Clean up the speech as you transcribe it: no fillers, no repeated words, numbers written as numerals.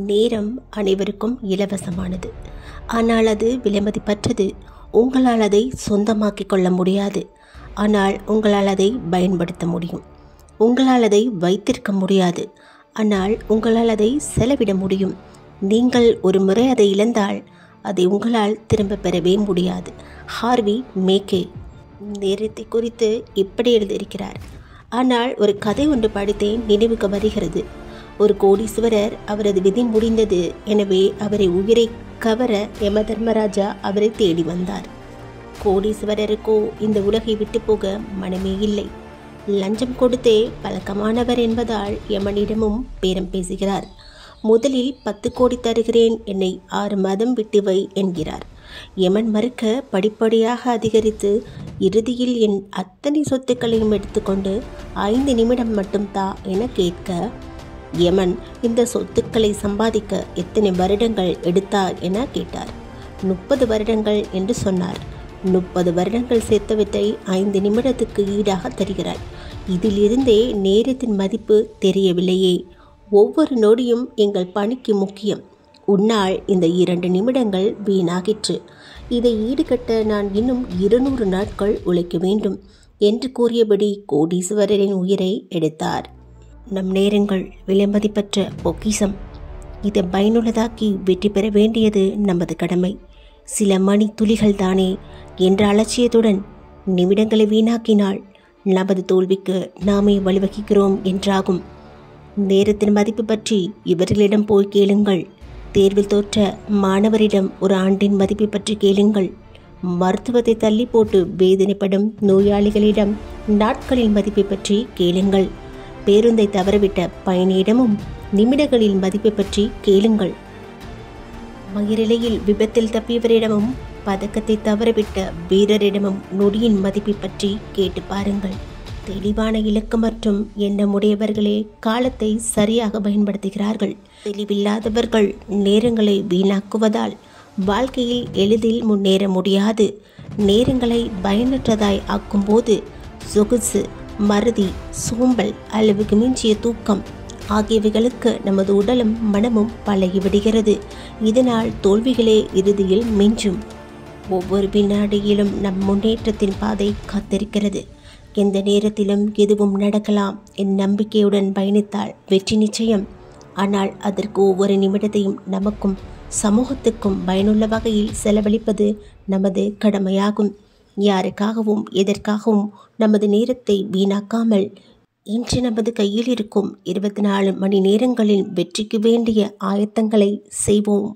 நேரம் அனைவருக்கும் இலவசமானது. ஆனால் அது விலைமதிப்பற்றது. உங்களால் அதை சொந்தமாக்கிக் கொள்ள முடியாது. ஆனால் உங்களால் அதை பயன்படுத்த முடியும். உங்களால் அதை வைத்திருக்க முடியாது. ஆனால் உங்களால் அதை செலவிட முடியும். நீங்கள் ஒரு முறை அதை இழந்தால் அதை உங்களால் திரும்ப பெறவே முடியாது. ஹார்வி மேக்கே நேரத்தை குறித்து இப்படி எழுதியிருக்கிறார். ஆனால் ஒரு கதை ஒன்று படித்தேன், நினைவுக்கு வருகிறது. ஒரு கோடீஸ்வரர், அவரது விதி முடிந்தது. எனவே அவரை உயிரை கவர யம தர்மராஜா அவரை தேடி வந்தார். கோடீஸ்வரருக்கோ இந்த உலகை விட்டு போக மனமே இல்லை. லஞ்சம் கொடுத்தே பழக்கமானவர் என்பதால் யமனிடமும் பேரம் பேசுகிறார். முதலில் 10 கோடி தருகிறேன், என்னை 6 மாதம் விட்டு வை என்கிறார். யமன் மறுக்க படிப்படியாக அதிகரித்து இறுதியில் என் அத்தனை சொத்துக்களையும் எடுத்துக்கொண்டு 5 நிமிடம் மட்டும் தா என கேட்க, யமன் இந்த சொத்துக்களை சம்பாதிக்க எத்தனை வருடங்கள் எடுத்தார் என கேட்டார். 30 வருடங்கள் என்று சொன்னார். 30 வருடங்கள் சேர்த்தவற்றை 5 நிமிடத்துக்கு ஈடாக தருகிறார். இதிலிருந்தே நேரத்தின் மதிப்பு தெரியவில்லையே. ஒவ்வொரு நொடியும் எங்கள் பணிக்கு முக்கியம். உன்னால் இந்த 2 நிமிடங்கள் வீணாகிற்று. இதை ஈடுகட்ட நான் இன்னும் 200 நாட்கள் உழைக்க வேண்டும் என்று கூறியபடி கோடீஸ்வரரின் உயிரை எடுத்தார். நம் நேரங்கள் விலைமதிப்பற்ற பொக்கிஷம். இதை பயனுள்ளதாக்கி வெற்றி பெற வேண்டியது நமது கடமை. சில மணி துளிகள் தானே என்ற அலட்சியத்துடன் நிமிடங்களை வீணாக்கினால் நமது தோல்விக்கு நாமே வழிவகுக்கிறோம் என்றாகும். நேரத்தின் மதிப்பு பற்றி இவர்களிடம் போய் கேளுங்கள். தேர்வில் தோற்ற மாணவரிடம் ஒரு ஆண்டின் மதிப்பை பற்றி கேளுங்கள். மருத்துவத்தை தள்ளி போட்டு வேதனைப்படும் நோயாளிகளிடம் நாட்களின் மதிப்பை பற்றி கேளுங்கள். பேருந்தை தவறவிட்ட பயணியிடமும் நிமிடங்களின் மதிப்பை பற்றி கேளுங்கள். மயிரிழையில் விபத்தில் தப்பியவரிடமும் பதக்கத்தை தவறவிட்ட வீரரிடமும் நொடியின் மதிப்பை பற்றி கேட்டு பாருங்கள். தெளிவான இலக்கு மற்றும் எண்ணமுடையவர்களே காலத்தை சரியாக பயன்படுத்துகிறார்கள். தெளிவில்லாதவர்கள் நேரங்களை வீணாக்குவதால் வாழ்க்கையில் எளிதில் முன்னேற முடியாது. நேரங்களை பயனற்றதாய் ஆக்கும்போது சொகுசு, மறதி, சோம்பல், அளவுக்கு மிஞ்சிய தூக்கம் ஆகியவைகளுக்கு நமது உடலும் மனமும் பழகிவிடுகிறது. இதனால் தோல்விகளே இறுதியில் மிஞ்சும். ஒவ்வொரு வினாடியிலும் நம் முன்னேற்றத்தின் பாதை காத்திருக்கிறது. எந்த நேரத்திலும் எதுவும் நடக்கலாம் என் நம்பிக்கையுடன் பயணித்தால் வெற்றி நிச்சயம். ஆனால் அதற்கு ஒவ்வொரு நிமிடத்தையும் நமக்கும் சமூகத்துக்கும் பயனுள்ள வகையில் செலவழிப்பது நமது கடமையாகும். யாருக்காகவும் எதற்காகவும் நமது நேரத்தை வீணாக்காமல் இன்று நமது கையில் இருக்கும் 24 மணி நேரங்களில் வெற்றிக்கு வேண்டிய ஆயத்தங்களை செய்வோம்.